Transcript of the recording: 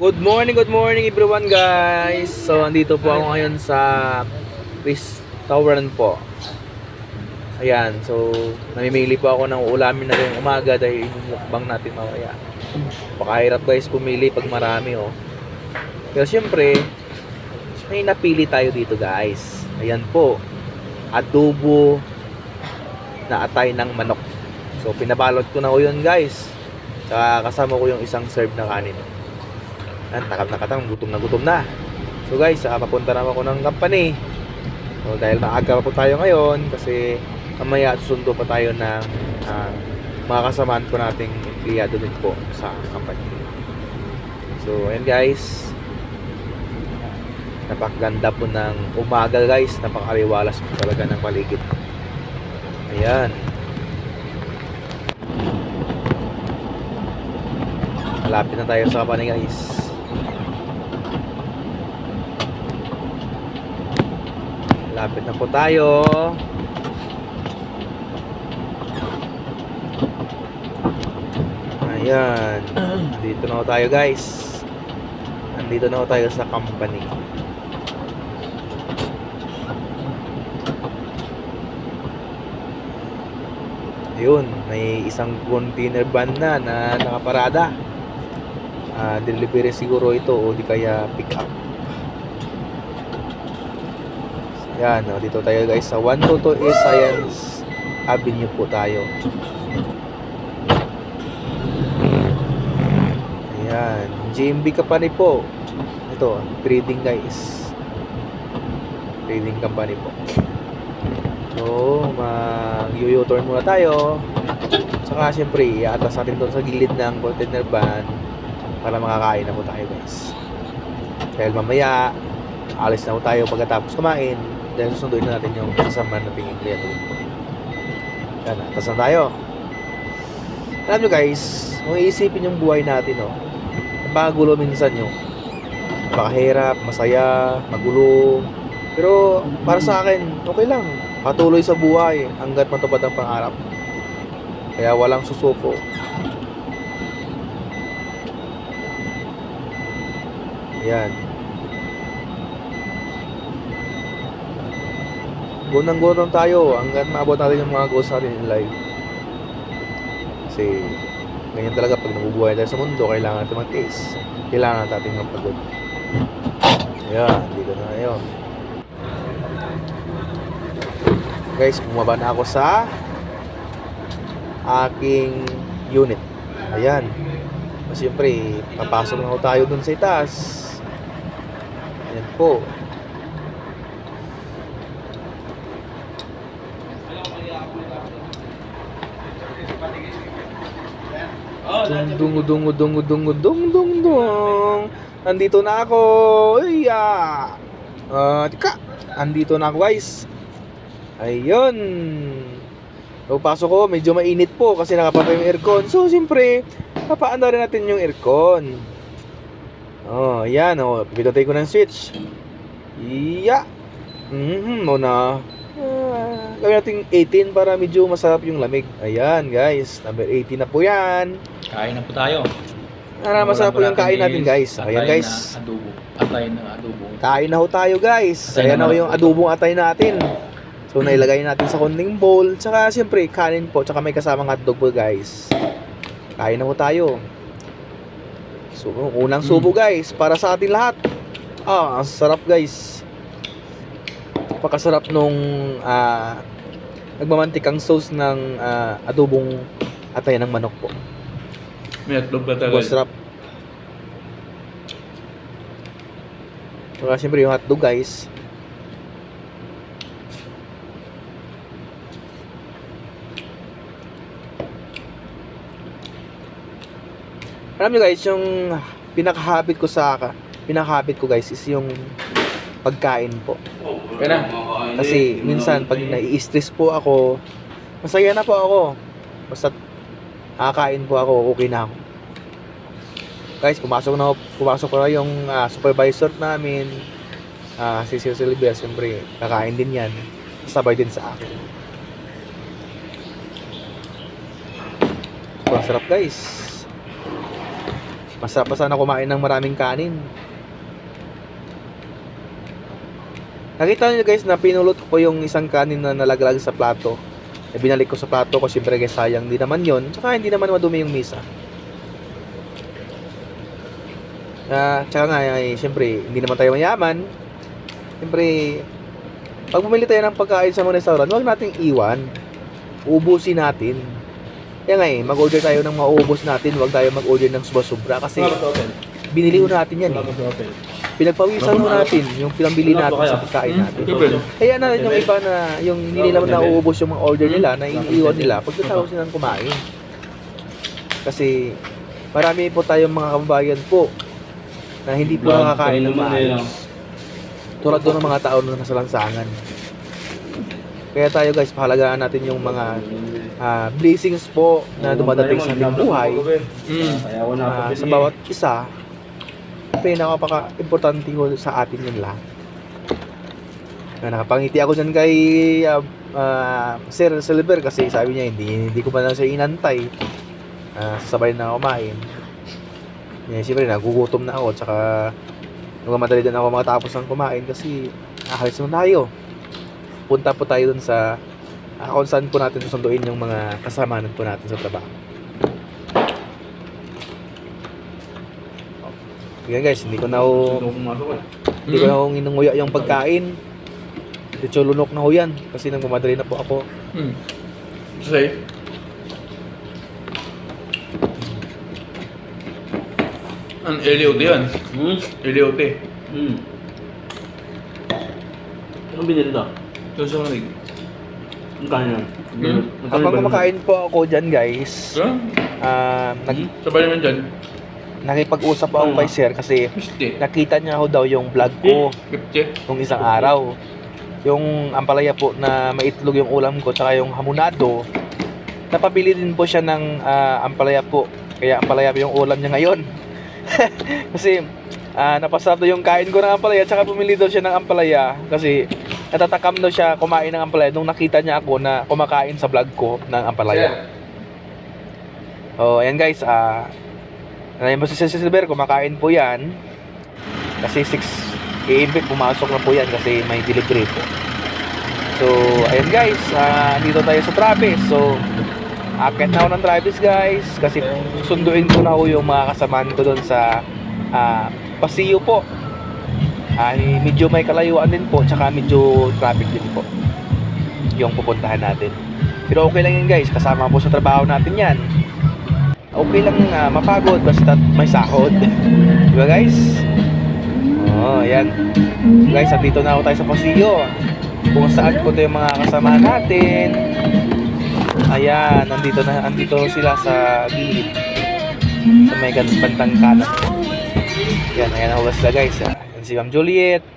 Good morning everyone guys. So andito po ako ngayon sa restaurant po. Ayan, so namimili po ako ng ulamin na ngayong umaga dahil mukbang natin mamaya. Pakahirap guys pumili pag marami oh. Pero syempre, may napili tayo dito guys. Ayan po, adobo na atay ng manok. So pinabalot ko na ko yun guys. Saka kasama ko yung isang serve na kanin. Takam na katang, gutom na. So guys, papunta naman ako ng company. So dahil maaga pa po tayo ngayon kasi mamaya susundo pa tayo ng mga kasamaan po nating empleyado din po sa company. So ayan guys, napakaganda po ng umaga guys, napakaliwalas po talaga ng paligid. Ayan, malapit na tayo sa company guys. Lapit na po tayo. Ayan. Dito na po tayo guys. Nandito na po tayo sa company. Ayun, may isang container van na nakaparada. Delivery siguro ito o di kaya pick up. Yan, dito tayo guys sa 122 East Science Avenue po tayo. Ayan, GMB Company po. Ito, trading guys. Trading company po. So, mag-u-turn muna tayo. Saka syempre, iaatras natin doon sa gilid ng container van para makakain na po tayo guys. Dahil mamaya, alis na po tayo pagkatapos kumain. Dahil susunduin na natin yung kasama nating empleyado po. Yan, atas na tayo. Alam nyo guys, kung iisipin yung buhay natin, napakagulo minsan yung napakahirap, masaya, magulo. Pero para sa akin, okay lang. Patuloy sa buhay hanggat matupad ang pangarap. Kaya walang susuko. Ayan. Gunang-gunang tayo hanggang maabot natin yung mga goals natin in life. Kasi ganyan talaga pag nabubuhay tayo sa mundo, kailangan natin mag-taste. Kailangan natin magpagod. Ayan, dito na tayo. Guys, bumaba na ako sa aking unit. Ayan. Kasi syempre, papasok na tayo dun sa itaas. Ayan po. Dung. Andito na ako. Iya. Tika. Andito na ako guys. Ayun. So pasok ko, medyo mainit po kasi nakapatay yung aircon. So siyempre, papaanda rin natin yung aircon. Oh, ayan pinatay ko ng switch. Iya. Muna. Gawin natin 18 para medyo masarap yung lamig. Ayan guys, number 18 na po yan. Kain na po tayo. Masarap po yung kain natin guys. Ayan guys, Atay na adobo. kain na ho tayo guys. Ayan na ho yung adobong atay natin. So nailagay natin sa konting bowl. Tsaka siyempre kanin po. Tsaka may kasamang hotdog po guys. Kain na ho tayo. So unang subo guys, para sa atin lahat. Ang sarap guys. Napakasarap nung nagmamantikang sauce ng adobong atay ng manok po. May hotdog ba talaga? Masarap. Saka siyempre yung hotdog guys. Alam nyo guys, yung pinaka-habit ko guys is yung pagkain po. Kaya Kasi minsan pag nai-stress po ako, masaya na po ako. Basta kakain po ako, okay na ako. Guys, pumasok na yung supervisor namin. Si Sir Silvia, siyempre, kakain din yan. Sabay din sa akin. So, ang sarap guys. Masarap pa sana kumain ng maraming kanin. Nakita niyo guys na pinulot ko yung isang kanin na nalaglag sa plato. Binalik ko sa plato ko, siyempre guys, sayang din naman yon. Tsaka hindi naman madumi yung misa. Tsaka nga, siyempre, hindi naman tayo mayaman. Siyempre, pag bumili tayo ng pagkain sa mga restaurant, huwag nating iwan. Ubusin natin. Kaya nga mag-order tayo ng mauubos natin. Huwag tayo mag-order ng sobra-sobra. Kasi binili natin yan Pinagpawisan natin yung pinambili natin sa pagkain natin. Kaya na rin yung iba na yung hindi nila nauubos yung mga order nila na iniiwan nila pagkatapos nilang kumain. Kasi marami po tayong mga kababayan po na hindi po nakakain ng maayos. Tulad doon ng mga tao na nasa lansangan. Kaya tayo guys, pahalagaan natin yung mga blessings po na dumadating sa ating buhay. Sa bawat isa, napaka-importante ko sa atin yun lang. Nakapangiti ako dyan kay Sir Silver kasi sabi niya hindi ko pa lang siya inantay. Sasabay na kumain. Siyempre nagugutom na ako, tsaka nagmamadali din ako makatapos ng kumain kasi ahalis na tayo. Punta po tayo dun sa kung saan po natin susunduin yung mga kasamahan po natin sa trabaho. Yan guys, hindi ko na inunguya yung pagkain. Dito lunok na ho yan kasi nagmamadali na po ako. Say. Ang LOT yan. LOT. Anong binili to? Ito sa manig. Ang kanin yan? Habang kumakain po ako dyan guys, Sabay naman dyan. nakipag-usap ako kay Sir kasi 50. nakita niya ho daw yung vlog ko 50. nung isang araw. Yung ampalaya po na maitlog yung ulam ko tsaka yung hamonado, napabili din po siya ng ampalaya po. Kaya ampalaya po yung ulam niya ngayon. Kasi napasarap daw yung kain ko ng ampalaya tsaka bumili daw siya ng ampalaya kasi natatakam daw siya kumain ng ampalaya nung nakita niya ako na kumakain sa vlog ko ng ampalaya. Ayan guys, Ayan po si Silver, kumakain po yan. Kasi 6 AM pumasok na po yan kasi may delivery po. So, ayan guys, dito tayo sa Travis. So, akit na ako ng Travis guys kasi susunduin ko na ho yung mga kasamaan ko doon sa Paseo po. Medyo may kalayuan din po, tsaka medyo traffic din po yung pupuntahan natin. Pero okay lang yun guys, kasama po sa trabaho natin yan. Okay lang mapagod basta may sahod. Diba guys? Ayan. Guys, andito na ako tayo sa Paseo. Kung saan po ito yung mga kasama natin. Ayan, andito sila sa gilid. Sa may bandang kanan. Ayan, ayan ako sila guys. Ayan si Ma'am Juliet.